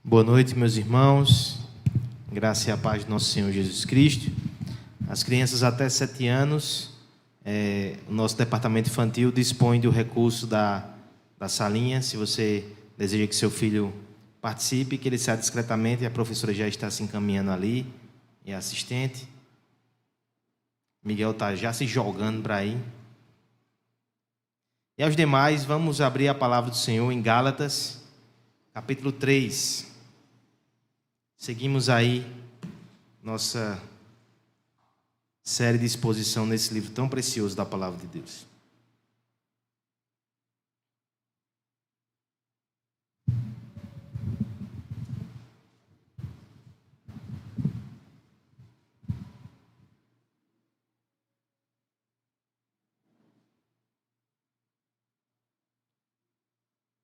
Boa noite, meus irmãos. Graça e a paz do nosso Senhor Jesus Cristo. As crianças até 7 anos, o nosso departamento infantil dispõe do recurso da salinha. Se você deseja que seu filho participe, que ele saia discretamente, a professora já está se encaminhando ali, e a assistente. Miguel está já se jogando para aí. E aos demais, vamos abrir a palavra do Senhor em Gálatas, capítulo 3. Seguimos aí nossa série de exposição nesse livro tão precioso da palavra de Deus.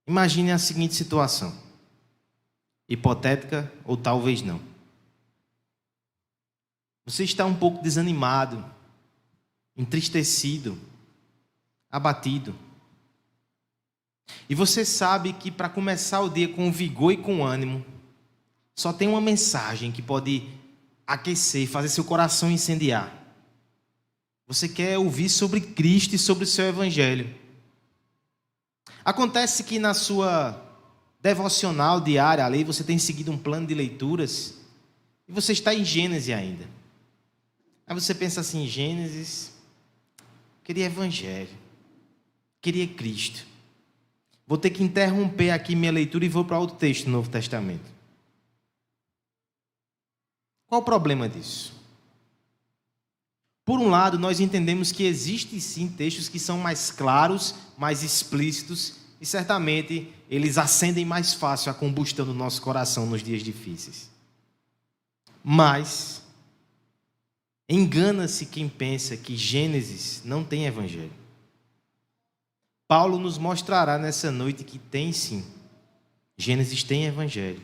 Imagine a seguinte situação, hipotética ou talvez não. Você está um pouco desanimado, entristecido, abatido. E você sabe que para começar o dia com vigor e com ânimo, só tem uma mensagem que pode aquecer, fazer seu coração incendiar. Você quer ouvir sobre Cristo e sobre o seu Evangelho. Acontece que na sua devocional diária, ali você tem seguido um plano de leituras e você está em Gênesis ainda. Aí você pensa assim, Gênesis, queria Evangelho, queria Cristo. Vou ter que interromper aqui minha leitura e vou para outro texto do Novo Testamento. Qual o problema disso? Por um lado, nós entendemos que existem sim textos que são mais claros, mais explícitos, e certamente eles acendem mais fácil a combustão do nosso coração nos dias difíceis. Mas engana-se quem pensa que Gênesis não tem Evangelho. Paulo nos mostrará nessa noite que tem sim. Gênesis tem Evangelho.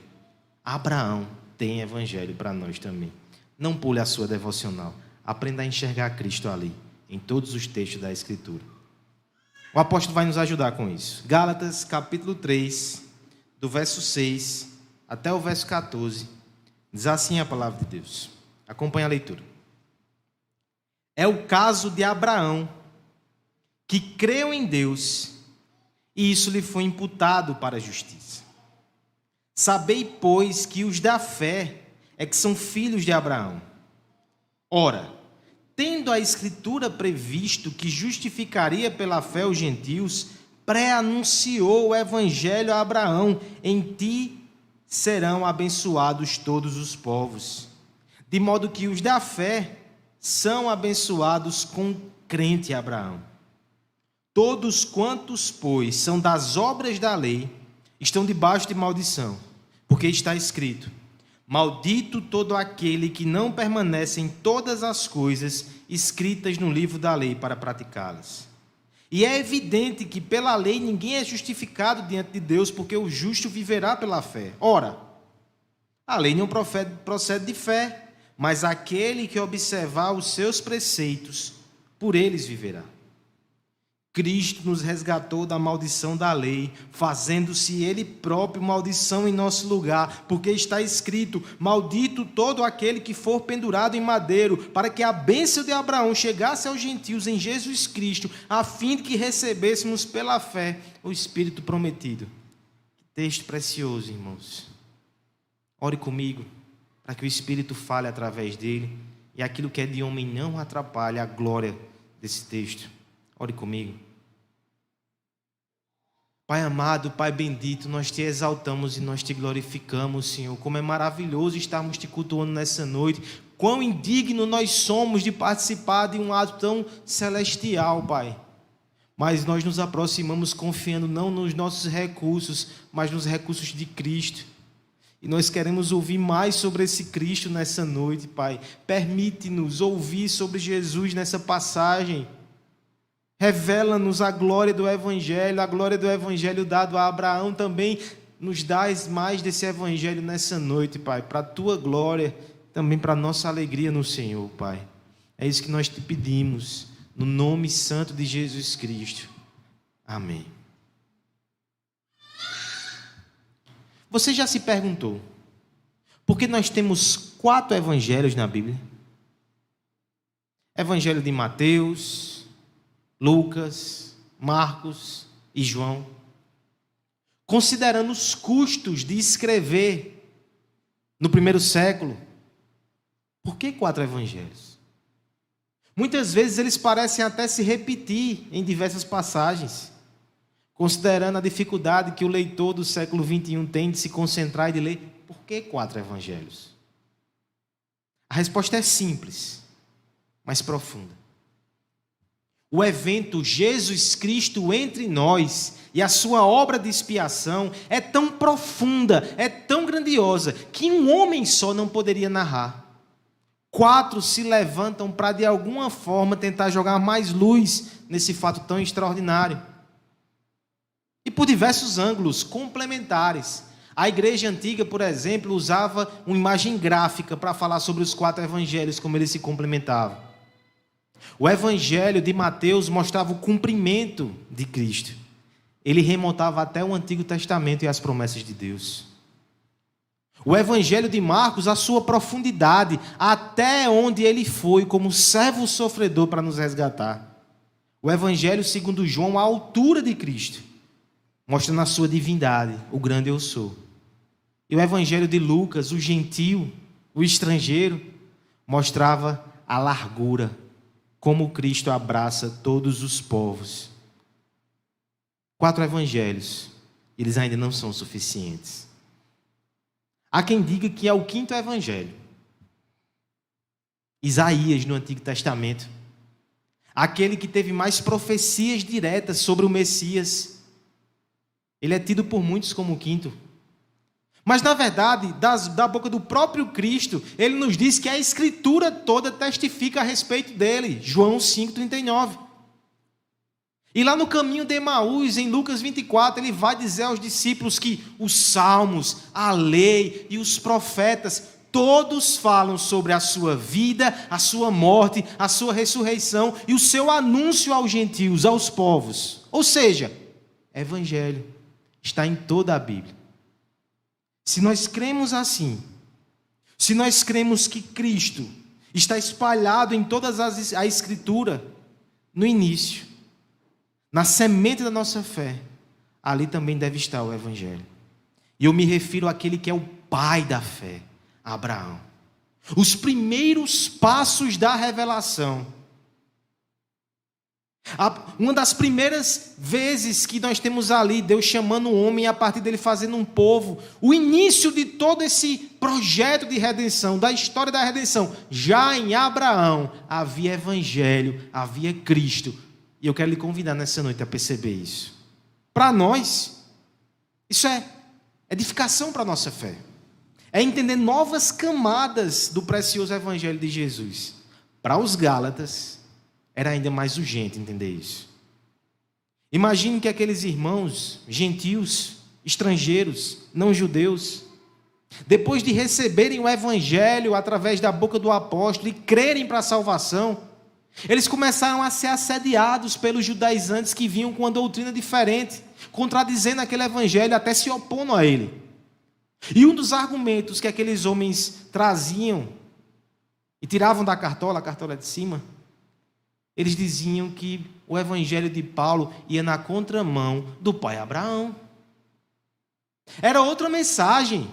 Abraão tem Evangelho para nós também. Não pule a sua devocional. Aprenda a enxergar Cristo ali, em todos os textos da Escritura. O apóstolo vai nos ajudar com isso. Gálatas, capítulo 3, do verso 6 até o verso 14, diz assim a palavra de Deus. Acompanhe a leitura. É o caso de Abraão, que creu em Deus, e isso lhe foi imputado para a justiça. Sabei, pois, que os da fé é que são filhos de Abraão. Ora, tendo a Escritura previsto que justificaria pela fé os gentios, pré-anunciou o Evangelho a Abraão: em ti serão abençoados todos os povos. De modo que os da fé são abençoados com crente Abraão. Todos quantos, pois, são das obras da lei, estão debaixo de maldição, porque está escrito: maldito todo aquele que não permanece em todas as coisas escritas no livro da lei para praticá-las. E é evidente que pela lei ninguém é justificado diante de Deus, porque o justo viverá pela fé. Ora, a lei não procede de fé, mas aquele que observar os seus preceitos, por eles viverá. Cristo nos resgatou da maldição da lei, fazendo-se Ele próprio maldição em nosso lugar, porque está escrito: maldito todo aquele que for pendurado em madeiro, para que a bênção de Abraão chegasse aos gentios em Jesus Cristo, a fim de que recebêssemos pela fé o Espírito prometido. Que texto precioso, irmãos. Ore comigo, para que o Espírito fale através dele, e aquilo que é de homem não atrapalhe a glória desse texto. Ore comigo. Pai amado, Pai bendito, nós te exaltamos e nós te glorificamos, Senhor. Como é maravilhoso estarmos te cultuando nessa noite. Quão indigno nós somos de participar de um ato tão celestial, Pai. Mas nós nos aproximamos confiando não nos nossos recursos, mas nos recursos de Cristo. E nós queremos ouvir mais sobre esse Cristo nessa noite, Pai. Permite-nos ouvir sobre Jesus nessa passagem. Revela-nos a glória do Evangelho dado a Abraão também. Nos dás mais desse Evangelho nessa noite, Pai, para a Tua glória, também para a nossa alegria no Senhor, Pai. É isso que nós te pedimos, no nome santo de Jesus Cristo. Amém. Você já se perguntou por que nós temos 4 evangelhos na Bíblia? Evangelho de Mateus, Lucas, Marcos e João. Considerando os custos de escrever no primeiro século, por que 4 evangelhos? Muitas vezes eles parecem até se repetir em diversas passagens, considerando a dificuldade que o leitor do século XXI tem de se concentrar e de ler. Por que 4 evangelhos? A resposta é simples, mas profunda. O evento Jesus Cristo entre nós e a sua obra de expiação é tão profunda, é tão grandiosa, que um homem só não poderia narrar. 4 se levantam para, de alguma forma, tentar jogar mais luz nesse fato tão extraordinário. E por diversos ângulos complementares. A igreja antiga, por exemplo, usava uma imagem gráfica para falar sobre os 4 evangelhos, como eles se complementavam. O evangelho de Mateus mostrava o cumprimento de Cristo. Ele remontava até o Antigo Testamento e as promessas de Deus. O evangelho de Marcos, a sua profundidade, até onde ele foi como servo sofredor para nos resgatar. O evangelho segundo João, a altura de Cristo, mostrando a sua divindade, o grande eu sou. E o evangelho de Lucas, o gentil, o estrangeiro, mostrava a largura, como Cristo abraça todos os povos. 4 evangelhos, eles ainda não são suficientes. Há quem diga que é o 5º evangelho. Isaías, no Antigo Testamento, aquele que teve mais profecias diretas sobre o Messias, ele é tido por muitos como o 5º. Mas, na verdade, da boca do próprio Cristo, ele nos diz que a Escritura toda testifica a respeito dele. João 5,39. E lá no caminho de Emaús, em Lucas 24, ele vai dizer aos discípulos que os salmos, a lei e os profetas, todos falam sobre a sua vida, a sua morte, a sua ressurreição e o seu anúncio aos gentios, aos povos. Ou seja, evangelho está em toda a Bíblia. Se nós cremos assim, se nós cremos que Cristo está espalhado em toda a Escritura, no início, na semente da nossa fé, ali também deve estar o Evangelho. E eu me refiro àquele que é o pai da fé, Abraão. Os primeiros passos da revelação. Uma das primeiras vezes que nós temos ali Deus chamando o homem e a partir dele fazendo um povo, o início de todo esse projeto de redenção, da história da redenção, já em Abraão havia evangelho, havia Cristo. E eu quero lhe convidar nessa noite a perceber isso. Para nós, isso é edificação para a nossa fé. É entender novas camadas do precioso evangelho de Jesus. Para os Gálatas, era ainda mais urgente entender isso. Imagine que aqueles irmãos gentios, estrangeiros, não judeus, depois de receberem o evangelho através da boca do apóstolo e crerem para a salvação, eles começaram a ser assediados pelos judaizantes que vinham com uma doutrina diferente, contradizendo aquele evangelho, até se opondo a ele. E um dos argumentos que aqueles homens traziam e tiravam da cartola, a cartola de cima, eles diziam que o evangelho de Paulo ia na contramão do pai Abraão. Era outra mensagem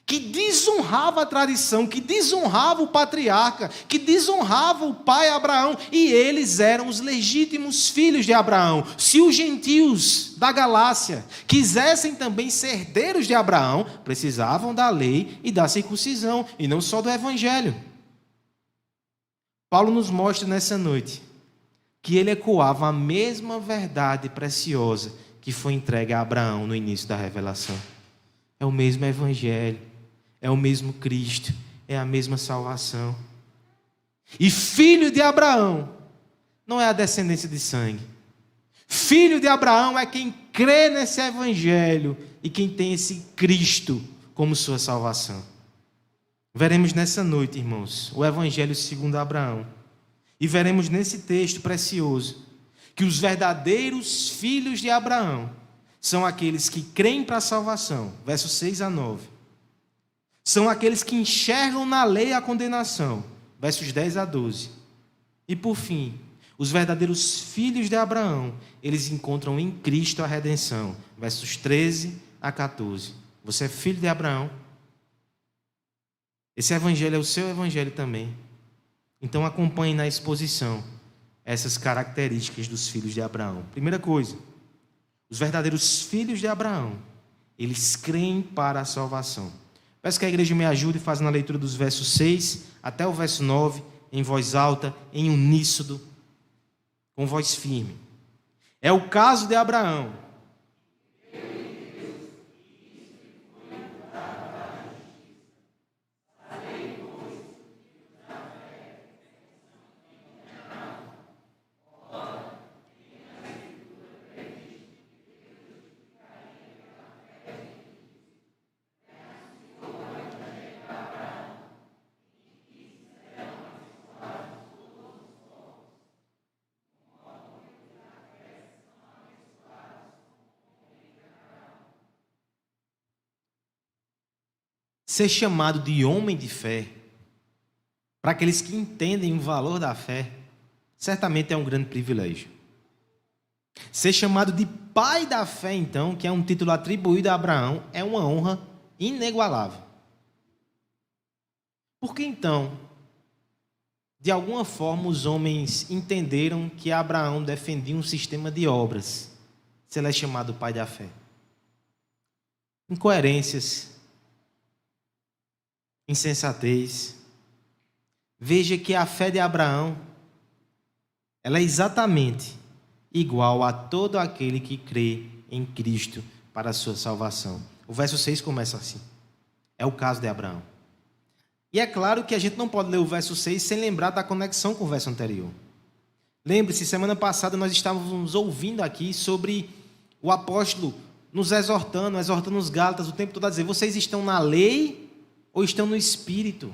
que desonrava a tradição, que desonrava o patriarca, que desonrava o pai Abraão, e eles eram os legítimos filhos de Abraão. Se os gentios da Galácia quisessem também ser herdeiros de Abraão, precisavam da lei e da circuncisão, e não só do evangelho. Paulo nos mostra nessa noite que ele ecoava a mesma verdade preciosa que foi entregue a Abraão no início da revelação. É o mesmo evangelho, é o mesmo Cristo, é a mesma salvação. E filho de Abraão não é a descendência de sangue. Filho de Abraão é quem crê nesse evangelho e quem tem esse Cristo como sua salvação. Veremos nessa noite, irmãos, o evangelho segundo Abraão. E veremos nesse texto precioso que os verdadeiros filhos de Abraão são aqueles que creem para a salvação, versos 6 a 9. São aqueles que enxergam na lei a condenação, versos 10 a 12. E por fim, os verdadeiros filhos de Abraão, eles encontram em Cristo a redenção, versos 13 a 14. Você é filho de Abraão? Esse evangelho é o seu evangelho também. Então acompanhe na exposição essas características dos filhos de Abraão. Primeira coisa, os verdadeiros filhos de Abraão, eles creem para a salvação. Peço que a igreja me ajude fazendo a leitura dos versos 6 até o verso 9, em voz alta, em uníssono, com voz firme. É o caso de Abraão. Ser chamado de homem de fé, para aqueles que entendem o valor da fé, certamente é um grande privilégio. Ser chamado de pai da fé, então, que é um título atribuído a Abraão, é uma honra inigualável. Por que então, de alguma forma, os homens entenderam que Abraão defendia um sistema de obras, se ele é chamado pai da fé? Incoerências, insensatez. Veja que a fé de Abraão, ela é exatamente igual a todo aquele que crê em Cristo para a sua salvação. O verso 6 começa assim. É o caso de Abraão. E é claro que a gente não pode ler o verso 6 sem lembrar da conexão com o verso anterior. Lembre-se, semana passada nós estávamos ouvindo aqui sobre o apóstolo nos exortando os Gálatas o tempo todo a dizer: vocês estão na lei ou estão no Espírito?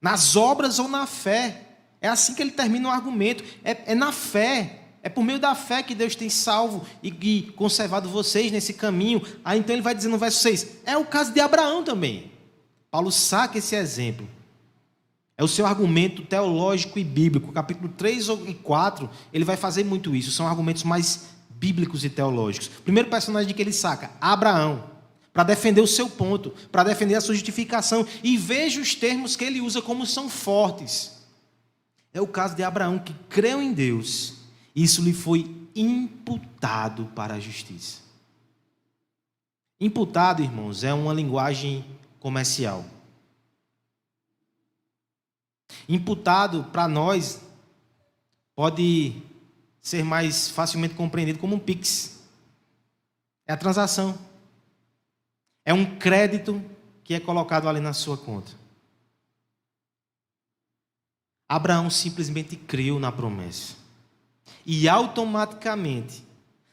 Nas obras ou na fé? É assim que ele termina o argumento. É na fé. É por meio da fé que Deus tem salvo e conservado vocês nesse caminho. Aí então ele vai dizer no verso 6, é o caso de Abraão também. Paulo saca esse exemplo. É o seu argumento teológico e bíblico. Capítulo 3 e 4, ele vai fazer muito isso. São argumentos mais bíblicos e teológicos. O primeiro personagem que ele saca, Abraão, para defender o seu ponto, para defender a sua justificação. E veja os termos que ele usa como são fortes. É o caso de Abraão, que creu em Deus. Isso lhe foi imputado para a justiça. Imputado, irmãos, é uma linguagem comercial. Imputado, para nós, pode ser mais facilmente compreendido como um Pix. É a transação. É um crédito que é colocado ali na sua conta. Abraão simplesmente creu na promessa. E automaticamente,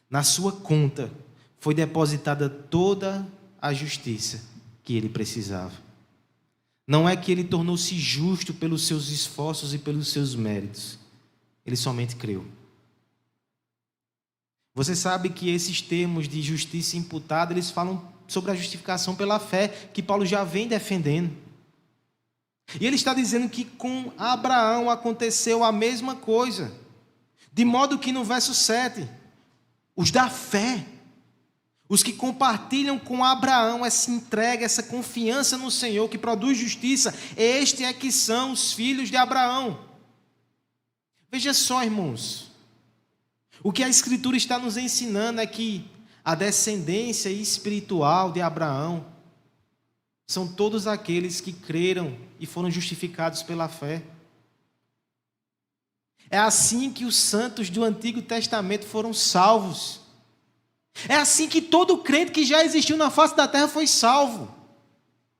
na sua conta, foi depositada toda a justiça que ele precisava. Não é que ele tornou-se justo pelos seus esforços e pelos seus méritos. Ele somente creu. Você sabe que esses termos de justiça imputada, eles falam sobre a justificação pela fé, que Paulo já vem defendendo. E ele está dizendo que com Abraão aconteceu a mesma coisa. De modo que no verso 7, os da fé, os que compartilham com Abraão essa entrega, essa confiança no Senhor que produz justiça, este é que são os filhos de Abraão. Veja só, irmãos, o que a Escritura está nos ensinando é que a descendência espiritual de Abraão são todos aqueles que creram e foram justificados pela fé. É assim que os santos do Antigo Testamento foram salvos. É assim que todo crente que já existiu na face da terra foi salvo.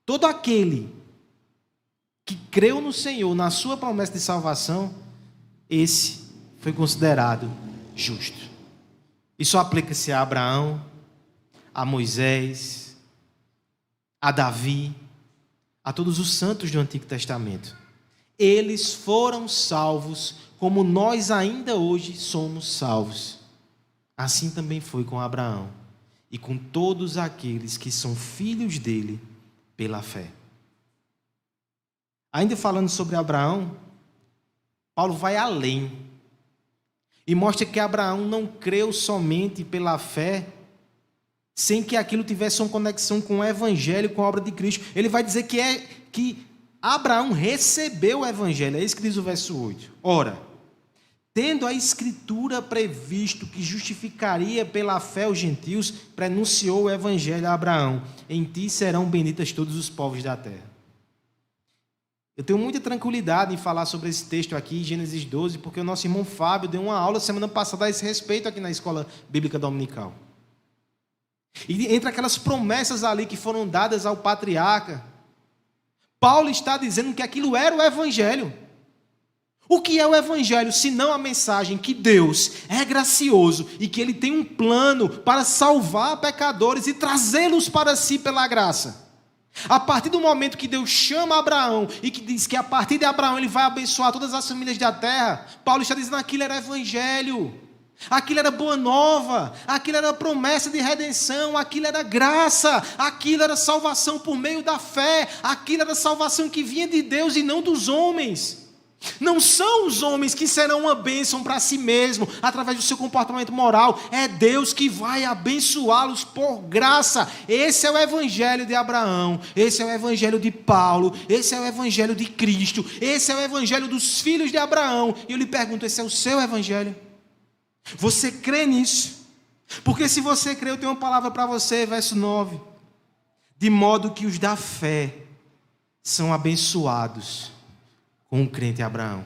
Todo aquele que creu no Senhor, na sua promessa de salvação, esse foi considerado justo. Isso aplica-se a Abraão, a Moisés, a Davi, a todos os santos do Antigo Testamento. Eles foram salvos como nós ainda hoje somos salvos. Assim também foi com Abraão e com todos aqueles que são filhos dele pela fé. Ainda falando sobre Abraão, Paulo vai além e mostra que Abraão não creu somente pela fé, sem que aquilo tivesse uma conexão com o Evangelho, com a obra de Cristo. Ele vai dizer que Abraão recebeu o Evangelho. É isso que diz o verso 8. Ora, tendo a Escritura previsto que justificaria pela fé os gentios, prenunciou o Evangelho a Abraão: em ti serão benditas todos os povos da terra. Eu tenho muita tranquilidade em falar sobre esse texto aqui, Gênesis 12, porque o nosso irmão Fábio deu uma aula semana passada a esse respeito aqui na Escola Bíblica Dominical. E entre aquelas promessas ali que foram dadas ao patriarca, Paulo está dizendo que aquilo era o Evangelho. O que é o Evangelho, senão a mensagem que Deus é gracioso e que Ele tem um plano para salvar pecadores e trazê-los para si pela graça? A partir do momento que Deus chama Abraão e que diz que a partir de Abraão Ele vai abençoar todas as famílias da terra, Paulo está dizendo que aquilo era Evangelho. Aquilo era boa nova, aquilo era promessa de redenção, aquilo era graça, aquilo era salvação por meio da fé, aquilo era salvação que vinha de Deus e não dos homens. Não são os homens que serão uma bênção para si mesmo, através do seu comportamento moral, é Deus que vai abençoá-los por graça. Esse é o Evangelho de Abraão, esse é o Evangelho de Paulo, esse é o Evangelho de Cristo, esse é o Evangelho dos filhos de Abraão. E eu lhe pergunto, esse é o seu Evangelho? Você crê nisso? Porque se você crê, eu tenho uma palavra para você, verso 9. De modo que os da fé são abençoados com o crente Abraão.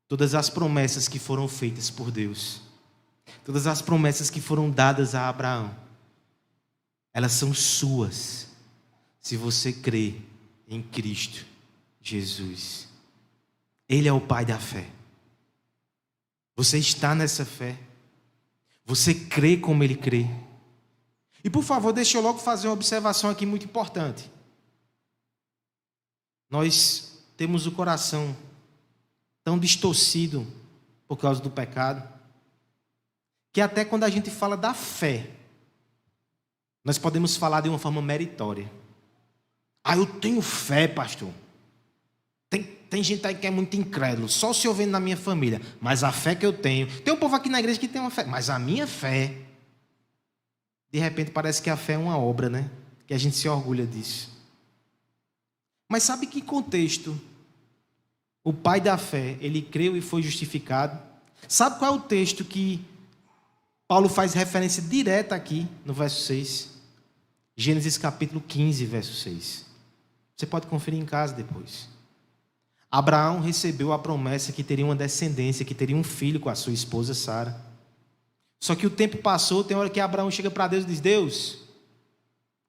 Todas as promessas que foram feitas por Deus, todas as promessas que foram dadas a Abraão, elas são suas, se você crê em Cristo Jesus. Ele é o Pai da fé. Você está nessa fé? Você crê como Ele crê? E por favor, deixa eu logo fazer uma observação aqui muito importante. Nós temos o coração tão distorcido por causa do pecado, que até quando a gente fala da fé, nós podemos falar de uma forma meritória. Eu tenho fé, pastor. Tem gente aí que é muito incrédulo, só o senhor vendo na minha família, mas a fé que eu tenho. Tem um povo aqui na igreja que tem uma fé, mas a minha fé, de repente parece que a fé é uma obra, né? Que a gente se orgulha disso. Mas sabe que contexto o pai da fé, ele creu e foi justificado? Sabe qual é o texto que Paulo faz referência direta aqui no verso 6? Gênesis capítulo 15, verso 6. Você pode conferir em casa depois. Abraão recebeu a promessa que teria uma descendência, que teria um filho com a sua esposa Sara. Só que o tempo passou, tem hora que Abraão chega para Deus e diz: Deus,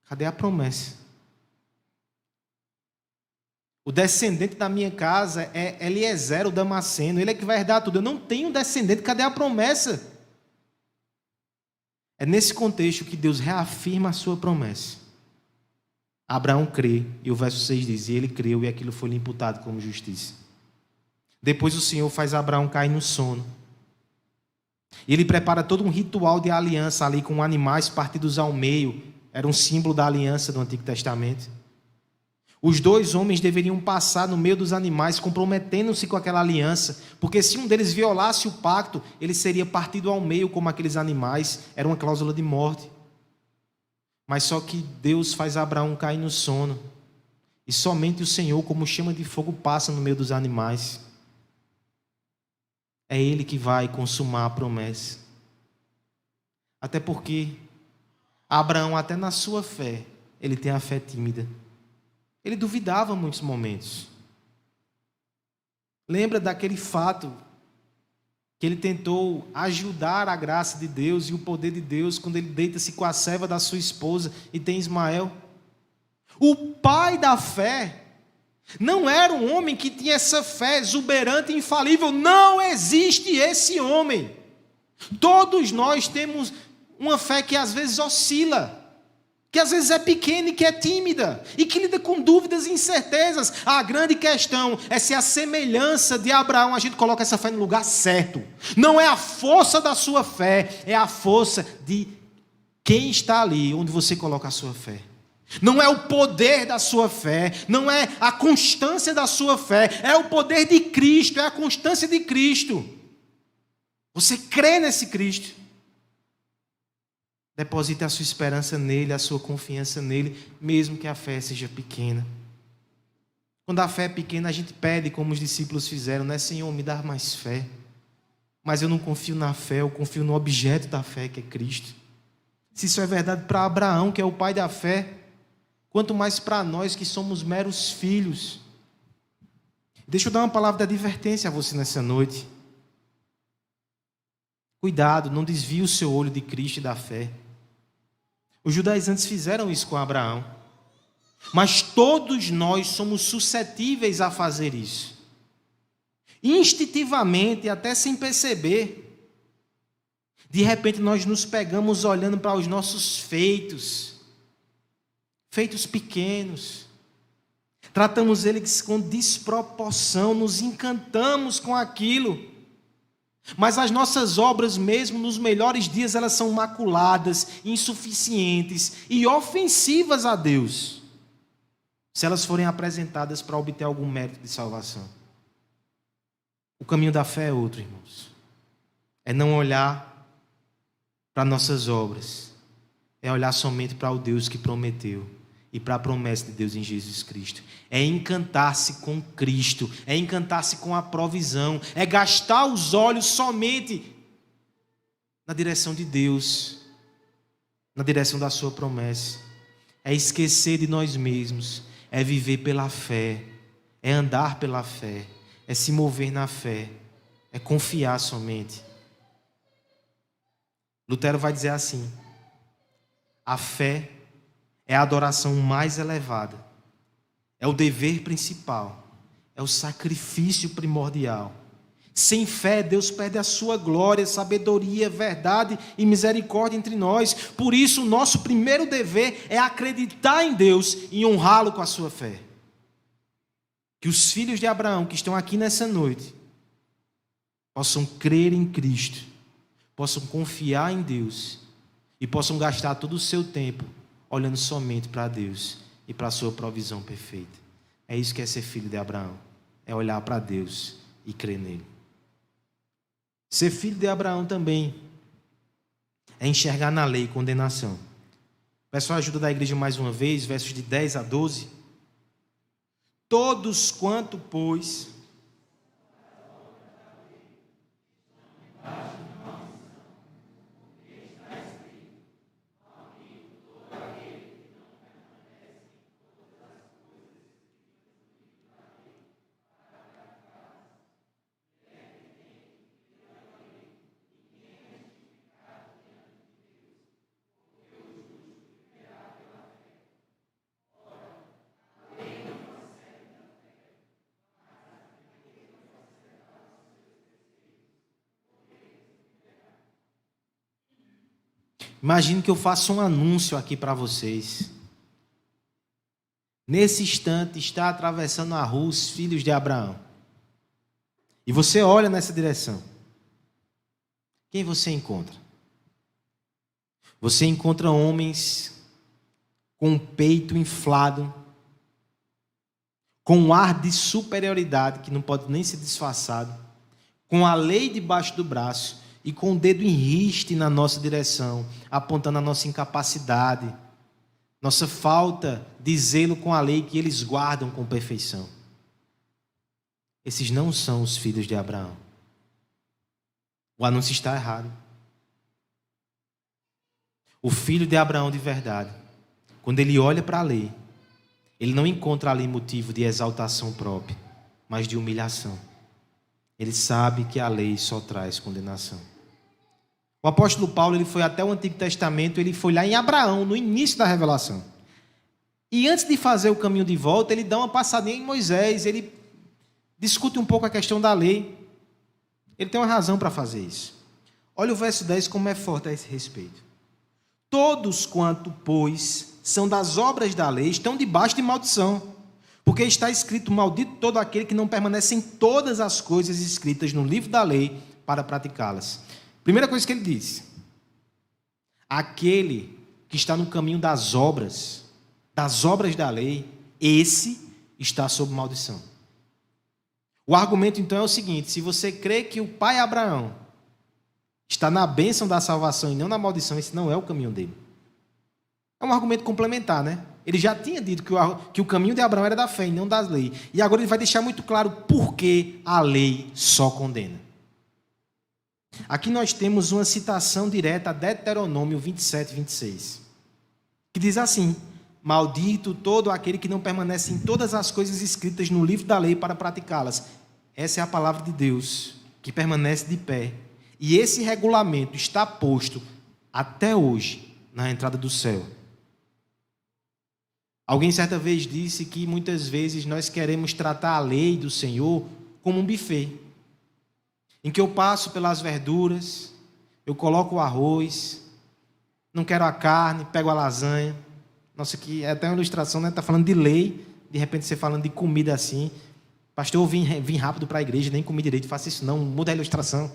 cadê a promessa? O descendente da minha casa é Eliezer, o Damasceno, ele é que vai herdar tudo. Eu não tenho descendente, cadê a promessa? É nesse contexto que Deus reafirma a sua promessa. Abraão crê, e o verso 6 diz: e ele creu e aquilo foi lhe imputado como justiça. Depois o Senhor faz Abraão cair no sono. E ele prepara todo um ritual de aliança ali com animais partidos ao meio. Era um símbolo da aliança do Antigo Testamento. Os dois homens deveriam passar no meio dos animais, comprometendo-se com aquela aliança, porque se um deles violasse o pacto, ele seria partido ao meio como aqueles animais. Era uma cláusula de morte. Mas só que Deus faz Abraão cair no sono, e somente o Senhor, como chama de fogo, passa no meio dos animais. É Ele que vai consumar a promessa. Até porque Abraão, até na sua fé, ele tem a fé tímida. Ele duvidava em muitos momentos. Lembra daquele fato que ele tentou ajudar a graça de Deus e o poder de Deus quando ele deita-se com a serva da sua esposa e tem Ismael? O pai da fé não era um homem que tinha essa fé exuberante e infalível. Não existe esse homem. Todos nós temos uma fé que às vezes oscila, que às vezes é pequena e que é tímida, e que lida com dúvidas e incertezas. A grande questão é se a semelhança de Abraão, a gente coloca essa fé no lugar certo. Não é a força da sua fé, é a força de quem está ali onde você coloca a sua fé. Não é o poder da sua fé, não é a constância da sua fé, é o poder de Cristo, é a constância de Cristo. Você crê nesse Cristo. Deposite a sua esperança nele, a sua confiança nele, mesmo que a fé seja pequena. Quando a fé é pequena, a gente pede, como os discípulos fizeram, né? Senhor, me dá mais fé. Mas eu não confio na fé, eu confio no objeto da fé, que é Cristo. Se isso é verdade para Abraão, que é o pai da fé, quanto mais para nós que somos meros filhos. Deixa eu dar uma palavra de advertência a você nessa noite. Cuidado, não desvie o seu olho de Cristo e da fé. Os judaizantes fizeram isso com Abraão. Mas todos nós somos suscetíveis a fazer isso. Instintivamente, até sem perceber. De repente nós nos pegamos olhando para os nossos feitos. Feitos pequenos. Tratamos eles com desproporção, nos encantamos com aquilo. Mas as nossas obras, mesmo nos melhores dias, elas são maculadas, insuficientes e ofensivas a Deus, se elas forem apresentadas para obter algum mérito de salvação. O caminho da fé é outro, irmãos. É não olhar para nossas obras, é olhar somente para o Deus que prometeu e para a promessa de Deus em Jesus Cristo. É encantar-se com Cristo, é encantar-se com a provisão, é gastar os olhos somente na direção de Deus, na direção da sua promessa. É esquecer de nós mesmos, é viver pela fé, é andar pela fé, é se mover na fé, é confiar somente. Lutero vai dizer assim: a fé é a adoração mais elevada, é o dever principal, é o sacrifício primordial. Sem fé, Deus perde a sua glória, sabedoria, verdade e misericórdia entre nós. Por isso, o nosso primeiro dever é acreditar em Deus e honrá-lo com a sua fé. Que os filhos de Abraão que estão aqui nessa noite possam crer em Cristo, possam confiar em Deus e possam gastar todo o seu tempo olhando somente para Deus e para a sua provisão perfeita. É isso que é ser filho de Abraão. É olhar para Deus e crer nele. Ser filho de Abraão também é enxergar na lei condenação. Peço a ajuda da igreja mais uma vez, versos de 10 a 12. Todos quanto, pois, imagine que eu faço um anúncio aqui para vocês. Nesse instante está atravessando a rua os filhos de Abraão. E você olha nessa direção. Quem você encontra? Você encontra homens com o peito inflado, com um ar de superioridade que não pode nem ser disfarçado, com a lei debaixo do braço, e com o dedo em riste na nossa direção, apontando a nossa incapacidade, nossa falta de zelo com a lei que eles guardam com perfeição. Esses não são os filhos de Abraão. O anúncio está errado. O filho de Abraão de verdade, quando ele olha para a lei, ele não encontra ali motivo de exaltação própria, mas de humilhação. Ele sabe que a lei só traz condenação. O apóstolo Paulo, ele foi até o Antigo Testamento, ele foi lá em Abraão, no início da revelação. E antes de fazer o caminho de volta, ele dá uma passadinha em Moisés, ele discute um pouco a questão da lei. Ele tem uma razão para fazer isso. Olha o verso 10, como é forte a esse respeito. Todos quanto, pois, são das obras da lei, estão debaixo de maldição. Porque está escrito: maldito todo aquele que não permanece em todas as coisas escritas no livro da lei para praticá-las. Primeira coisa que ele diz: aquele que está no caminho das obras da lei, esse está sob maldição. O argumento então é o seguinte: se você crê que o pai Abraão está na bênção da salvação e não na maldição, esse não é o caminho dele. É um argumento complementar, né? Ele já tinha dito que o caminho de Abraão era da fé e não das leis. E agora ele vai deixar muito claro por que a lei só condena. Aqui nós temos uma citação direta a Deuteronômio 27, 26, que diz assim: maldito todo aquele que não permanece em todas as coisas escritas no livro da lei para praticá-las. Essa é a palavra de Deus, que permanece de pé. E esse regulamento está posto até hoje na entrada do céu. Alguém certa vez disse que muitas vezes nós queremos tratar a lei do Senhor como um buffet, em que eu passo pelas verduras, eu coloco o arroz, não quero a carne, pego a lasanha. Nossa, aqui é até uma ilustração, né? Está falando de lei, de repente você falando de comida assim. Pastor, eu vim rápido para a igreja, nem comi direito, faça isso não, muda a ilustração.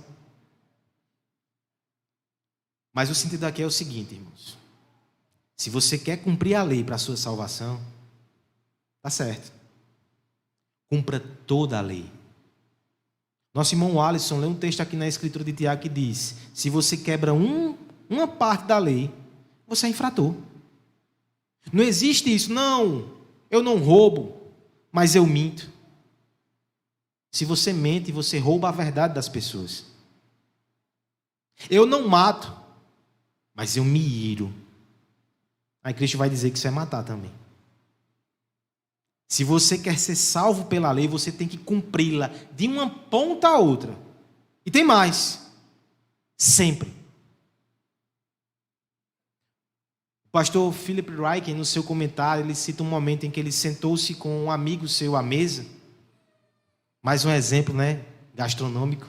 Mas o sentido aqui é o seguinte, irmãos: se você quer cumprir a lei para a sua salvação, tá certo, cumpra toda a lei. Nosso irmão Alisson lê um texto aqui na escritura de Tiago que diz: se você quebra uma parte da lei, você é infrator. Não existe isso, não, eu não roubo, mas eu minto. Se você mente, você rouba a verdade das pessoas. Eu não mato, mas eu me iro. Aí Cristo vai dizer que isso é matar também. Se você quer ser salvo pela lei, você tem que cumpri-la de uma ponta a outra. E tem mais, sempre. O pastor Philip Ryken, no seu comentário, ele cita um momento em que ele sentou-se com um amigo seu à mesa. Mais um exemplo, né, gastronômico.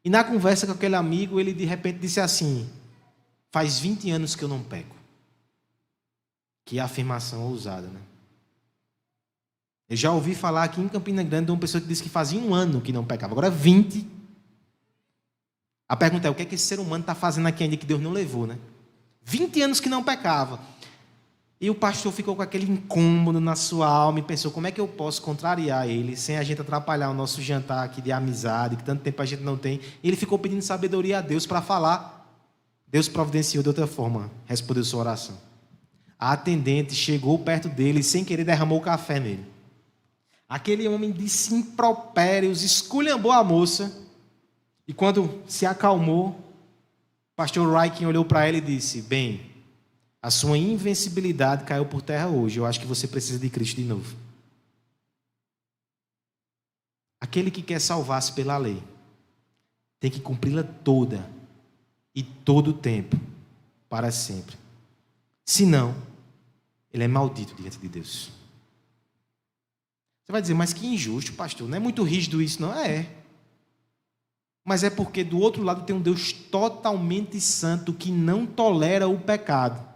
E na conversa com aquele amigo, ele de repente disse assim: faz 20 anos que eu não peco. Que afirmação ousada, né? Eu já ouvi falar aqui em Campina Grande de uma pessoa que disse que fazia 1 ano que não pecava, agora 20. A pergunta é: o que é que esse ser humano está fazendo aqui ainda que Deus não levou, né? 20 anos que não pecava. E o pastor ficou com aquele incômodo na sua alma e pensou: como é que eu posso contrariar ele sem a gente atrapalhar o nosso jantar aqui de amizade, que tanto tempo a gente não tem? E ele ficou pedindo sabedoria a Deus para falar. Deus providenciou de outra forma, respondeu sua oração. A atendente chegou perto dele e sem querer derramou café nele. Aquele homem disse impropérios, esculhambou a moça, e quando se acalmou, o pastor Ryken olhou para ela e disse: bem, a sua invencibilidade caiu por terra hoje, eu acho que você precisa de Cristo de novo. Aquele que quer salvar-se pela lei tem que cumpri-la toda e todo o tempo, para sempre. Senão, ele é maldito diante de Deus. Você vai dizer: mas que injusto, pastor, não é muito rígido isso, não? É. Mas é porque do outro lado tem um Deus totalmente santo que não tolera o pecado.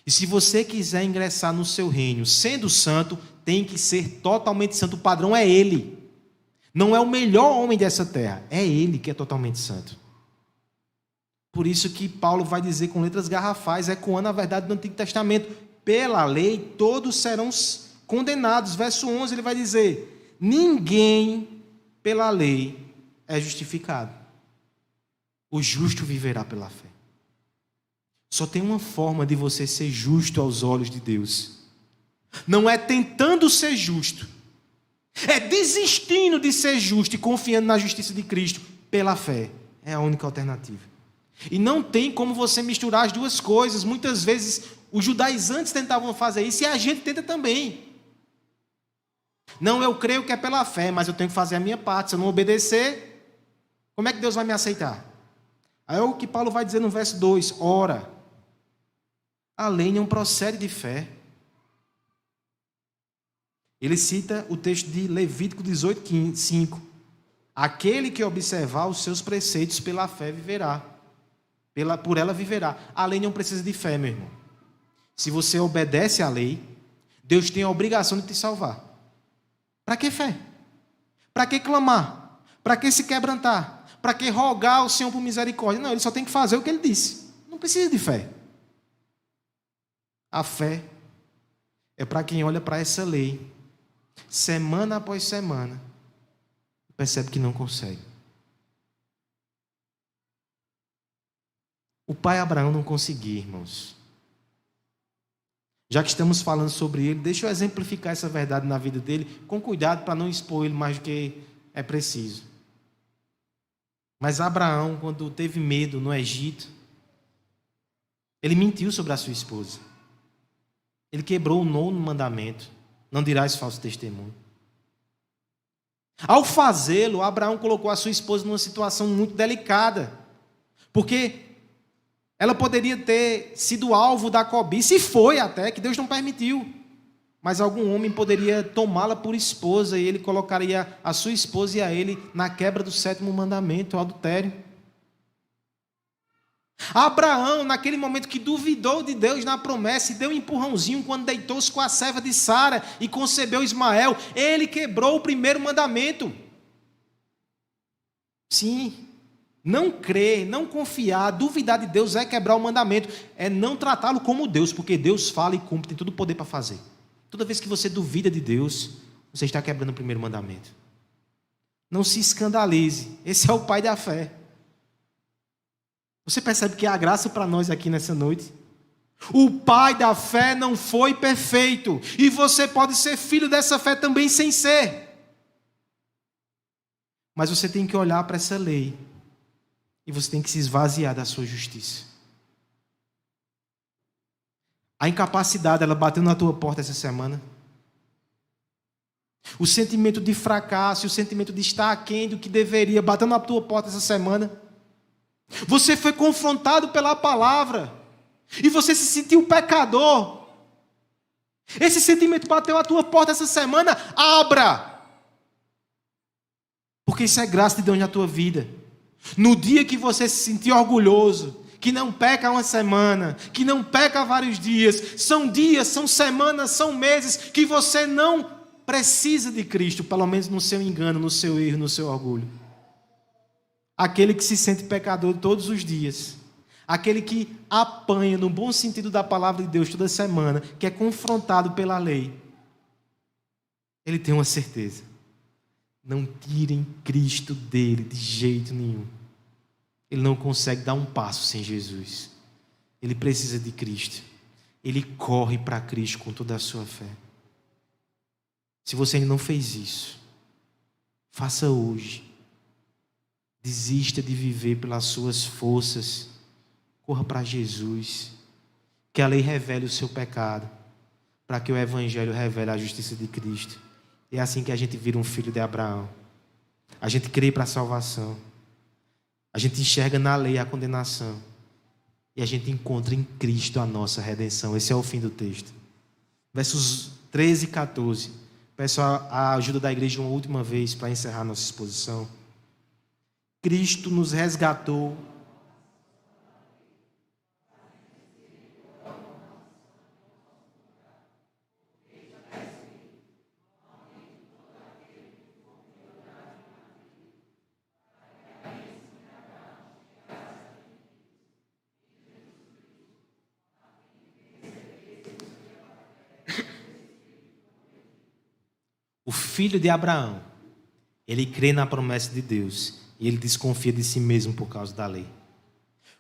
E se você quiser ingressar no seu reino sendo santo, tem que ser totalmente santo. O padrão é Ele. Não é o melhor homem dessa terra, é Ele que é totalmente santo. Por isso que Paulo vai dizer com letras garrafais, ecoando a verdade do Antigo Testamento: pela lei todos serão condenados. Verso 11 ele vai dizer: ninguém pela lei é justificado. O justo viverá pela fé. Só tem uma forma de você ser justo aos olhos de Deus. Não é tentando ser justo, é desistindo de ser justo e confiando na justiça de Cristo pela fé. É a única alternativa. E não tem como você misturar as duas coisas. Muitas vezes os judaizantes tentavam fazer isso e a gente tenta também. Não, eu creio que é pela fé, mas eu tenho que fazer a minha parte. Se eu não obedecer, como é que Deus vai me aceitar? Aí é o que Paulo vai dizer no verso 2: ora, a lei não procede de fé. Ele cita o texto de Levítico 18, 5. Aquele que observar os seus preceitos pela fé viverá. Por ela viverá. A lei não precisa de fé, meu irmão. Se você obedece à lei, Deus tem a obrigação de te salvar. Para que fé? Para que clamar? Para que se quebrantar? Para que rogar ao Senhor por misericórdia? Não, ele só tem que fazer o que ele disse. Não precisa de fé. A fé é para quem olha para essa lei, semana após semana, e percebe que não consegue. O pai Abraão não conseguia, irmãos. Já que estamos falando sobre ele, deixa eu exemplificar essa verdade na vida dele, com cuidado para não expor ele mais do que é preciso. Mas Abraão, quando teve medo no Egito, ele mentiu sobre a sua esposa. Ele quebrou o 9º mandamento: não dirás falso testemunho. Ao fazê-lo, Abraão colocou a sua esposa numa situação muito delicada, porque ela poderia ter sido alvo da cobiça, e foi até, que Deus não permitiu. Mas algum homem poderia tomá-la por esposa, e ele colocaria a sua esposa e a ele na quebra do 7º mandamento, o adultério. Abraão, naquele momento que duvidou de Deus na promessa e deu um empurrãozinho quando deitou-se com a serva de Sara e concebeu Ismael, ele quebrou o 1º mandamento. Sim, não crer, não confiar, duvidar de Deus é quebrar o mandamento, é não tratá-lo como Deus, porque Deus fala e cumpre, tem todo o poder para fazer. Toda vez que você duvida de Deus, você está quebrando o 1º mandamento. Não se escandalize, esse é o pai da fé. Você percebe que há graça para nós aqui nessa noite? O pai da fé não foi perfeito, e você pode ser filho dessa fé também sem ser. Mas você tem que olhar para essa lei, e você tem que se esvaziar da sua justiça. A incapacidade, ela bateu na tua porta essa semana. O sentimento de fracasso, o sentimento de estar aquém do que deveria, bateu na tua porta essa semana. Você foi confrontado pela palavra, e você se sentiu pecador. Esse sentimento bateu à tua porta essa semana, abra. Porque isso é graça de Deus na tua vida. No dia que você se sentir orgulhoso, que não peca uma semana, que não peca vários dias, são semanas, são meses que você não precisa de Cristo, pelo menos no seu engano, no seu erro, no seu orgulho. Aquele que se sente pecador todos os dias, aquele que apanha, no bom sentido da palavra de Deus, toda semana, que é confrontado pela lei, ele tem uma certeza: não tirem Cristo dele de jeito nenhum. Ele não consegue dar um passo sem Jesus. Ele precisa de Cristo. Ele corre para Cristo com toda a sua fé. Se você ainda não fez isso, faça hoje. Desista de viver pelas suas forças. Corra para Jesus. Que a lei revele o seu pecado, para que o Evangelho revele a justiça de Cristo. E é assim que a gente vira um filho de Abraão. A gente crê para a salvação. A gente enxerga na lei a condenação. E a gente encontra em Cristo a nossa redenção. Esse é o fim do texto. Versos 13 e 14. Peço a ajuda da igreja uma última vez para encerrar nossa exposição. Cristo nos resgatou. O filho de Abraão, ele crê na promessa de Deus e ele desconfia de si mesmo por causa da lei.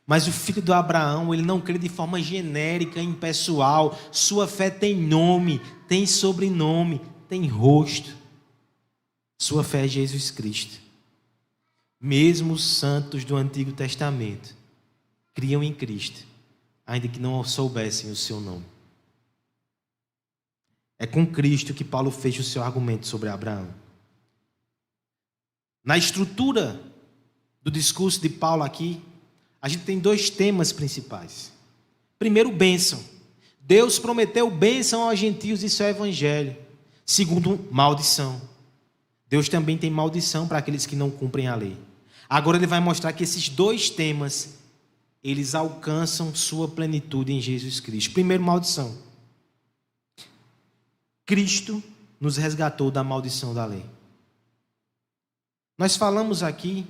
Mas o filho de Abraão, ele não crê de forma genérica, impessoal. Sua fé tem nome, tem sobrenome, tem rosto. Sua fé é Jesus Cristo. Mesmo os santos do Antigo Testamento criam em Cristo, ainda que não soubessem o seu nome. É com Cristo que Paulo fecha o seu argumento sobre Abraão. Na estrutura do discurso de Paulo aqui, a gente tem 2 temas principais. Primeiro, bênção. Deus prometeu bênção aos gentios, isso é evangelho. Segundo, maldição. Deus também tem maldição para aqueles que não cumprem a lei. Agora ele vai mostrar que esses 2 temas, eles alcançam sua plenitude em Jesus Cristo. Primeiro, maldição. Cristo nos resgatou da maldição da lei. Nós falamos aqui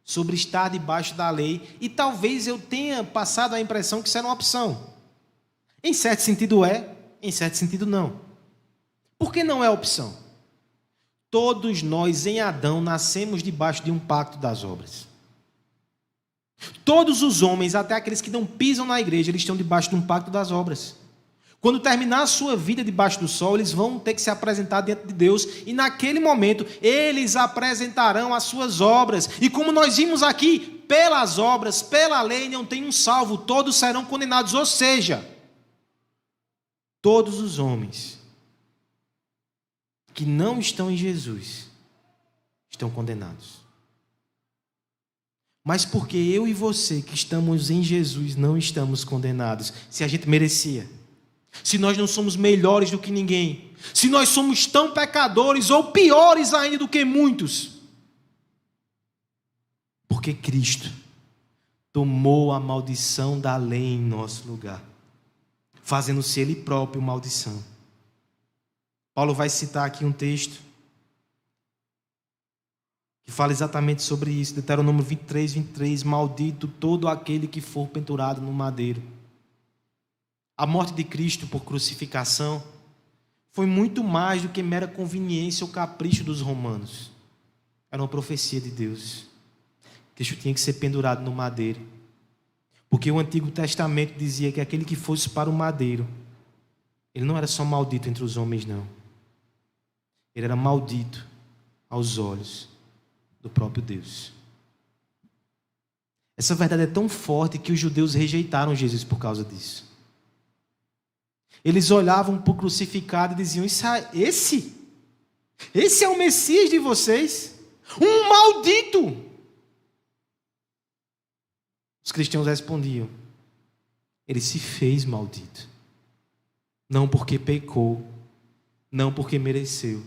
sobre estar debaixo da lei, e talvez eu tenha passado a impressão que isso era uma opção. Em certo sentido é, em certo sentido não. Por que não é opção? Todos nós em Adão nascemos debaixo de um pacto das obras. Todos os homens, até aqueles que não pisam na igreja, eles estão debaixo de um pacto das obras. Quando terminar a sua vida debaixo do sol, eles vão ter que se apresentar diante de Deus, e naquele momento eles apresentarão as suas obras. E como nós vimos aqui, pelas obras, pela lei não tem um salvo, todos serão condenados. Ou seja, todos os homens que não estão em Jesus estão condenados. Mas porque eu e você que estamos em Jesus não estamos condenados? Se a gente merecia, se nós não somos melhores do que ninguém, se nós somos tão pecadores ou piores ainda do que muitos, porque Cristo tomou a maldição da lei em nosso lugar, fazendo-se Ele próprio maldição. Paulo vai citar aqui um texto que fala exatamente sobre isso. Deuteronômio 23, 23. Maldito todo aquele que for pendurado no madeiro. A morte de Cristo por crucificação foi muito mais do que mera conveniência ou capricho dos romanos. Era uma profecia de Deus. Cristo tinha que ser pendurado no madeiro, porque o Antigo Testamento dizia que aquele que fosse para o madeiro, ele não era só maldito entre os homens, não. Ele era maldito aos olhos do próprio Deus. Essa verdade é tão forte que os judeus rejeitaram Jesus por causa disso. Eles olhavam para o crucificado e diziam: esse é o Messias de vocês? Um maldito! Os cristãos respondiam: ele se fez maldito. Não porque pecou, não porque mereceu,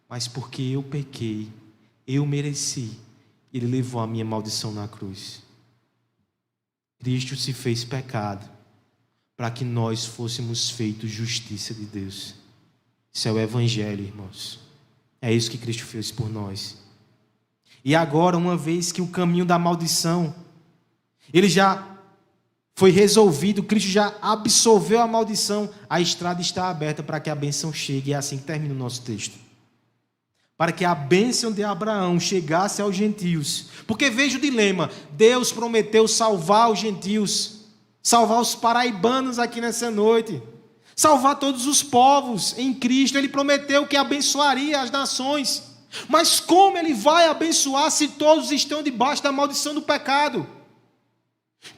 mas porque eu pequei, eu mereci. Ele levou a minha maldição na cruz. Cristo se fez pecado para que nós fôssemos feitos justiça de Deus. Isso é o Evangelho, irmãos. É isso que Cristo fez por nós. E agora, uma vez que o caminho da maldição, ele já foi resolvido, Cristo já absolveu a maldição, a estrada está aberta para que a bênção chegue. E é assim que termina o nosso texto. Para que a bênção de Abraão chegasse aos gentios. Porque veja o dilema: Deus prometeu salvar os gentios, salvar os paraibanos aqui nessa noite, salvar todos os povos em Cristo. Ele prometeu que abençoaria as nações. Mas como ele vai abençoar se todos estão debaixo da maldição do pecado?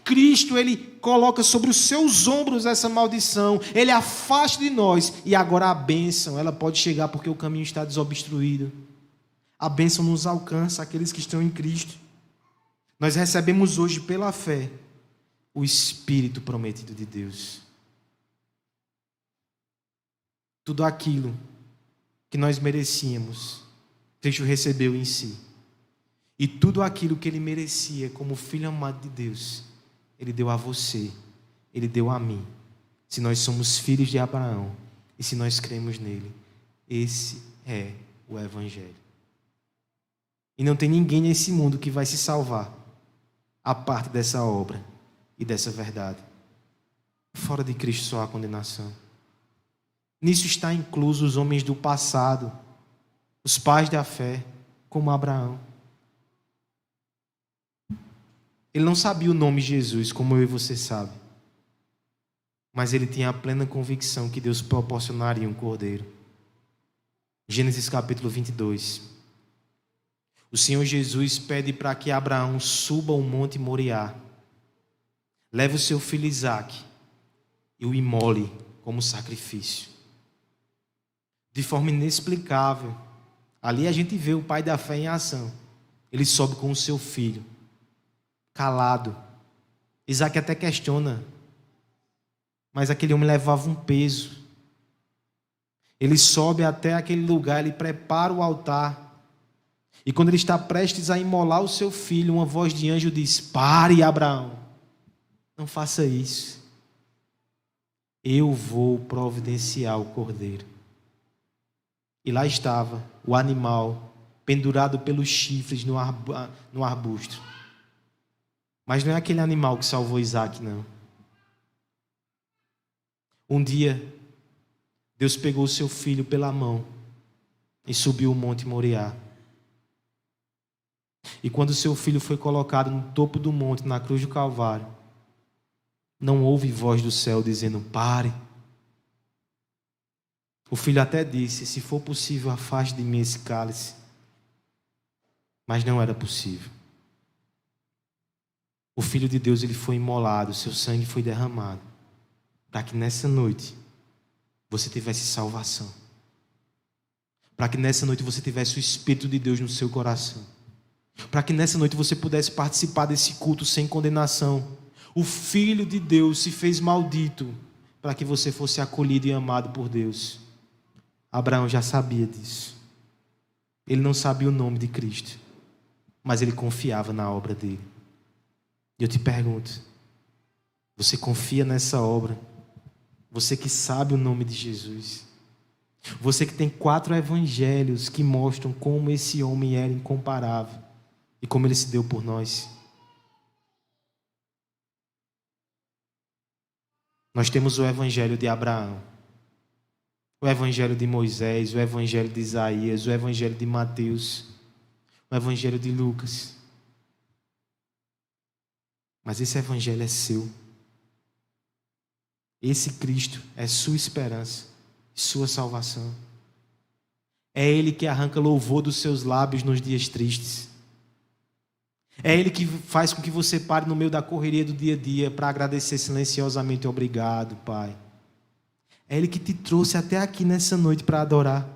Cristo, ele coloca sobre os seus ombros essa maldição, ele afasta de nós, e agora a bênção, ela pode chegar porque o caminho está desobstruído. A bênção nos alcança, aqueles que estão em Cristo. Nós recebemos hoje pela fé o Espírito prometido de Deus. Tudo aquilo que nós merecíamos, Cristo recebeu em si. E tudo aquilo que ele merecia como filho amado de Deus, ele deu a você, ele deu a mim. Se nós somos filhos de Abraão e se nós cremos nele, esse é o Evangelho. E não tem ninguém nesse mundo que vai se salvar a parte dessa obra e dessa verdade. Fora de Cristo só há condenação. Nisso está incluso os homens do passado, os pais da fé, como Abraão. Ele não sabia o nome Jesus, como eu e você sabe. Mas ele tinha a plena convicção que Deus proporcionaria um cordeiro. Gênesis capítulo 22. O Senhor Jesus pede para que Abraão suba o monte Moriá, leve o seu filho Isaque e o imole como sacrifício. De forma inexplicável, ali a gente vê o pai da fé em ação. Ele sobe com o seu filho, calado. Isaque até questiona, mas aquele homem levava um peso. Ele sobe até aquele lugar, ele prepara o altar. E quando ele está prestes a imolar o seu filho, uma voz de anjo diz: pare, Abraão, não faça isso. Eu vou providenciar o cordeiro. E lá estava o animal pendurado pelos chifres no arbusto. Mas não é aquele animal que salvou Isaque, não. Um dia, Deus pegou o seu filho pela mão e subiu o Monte Moriá. E quando o seu filho foi colocado no topo do monte, na cruz do Calvário, não houve voz do céu dizendo: pare. O filho até disse: se for possível, afaste de mim esse cálice. Mas não era possível. O Filho de Deus, ele foi imolado, seu sangue foi derramado, para que nessa noite você tivesse salvação. Para que nessa noite você tivesse o Espírito de Deus no seu coração. Para que nessa noite você pudesse participar desse culto sem condenação. O Filho de Deus se fez maldito para que você fosse acolhido e amado por Deus. Abraão já sabia disso. Ele não sabia o nome de Cristo, mas ele confiava na obra dele. E eu te pergunto, você confia nessa obra? Você que sabe o nome de Jesus. Você que tem 4 evangelhos que mostram como esse homem era incomparável e como ele se deu por nós. Nós temos o evangelho de Abraão, o evangelho de Moisés, o evangelho de Isaías, o evangelho de Mateus, o evangelho de Lucas. Mas esse evangelho é seu. Esse Cristo é sua esperança, sua salvação. É Ele que arranca louvor dos seus lábios nos dias tristes. É Ele que faz com que você pare no meio da correria do dia a dia para agradecer silenciosamente: obrigado, Pai. É Ele que te trouxe até aqui nessa noite para adorar.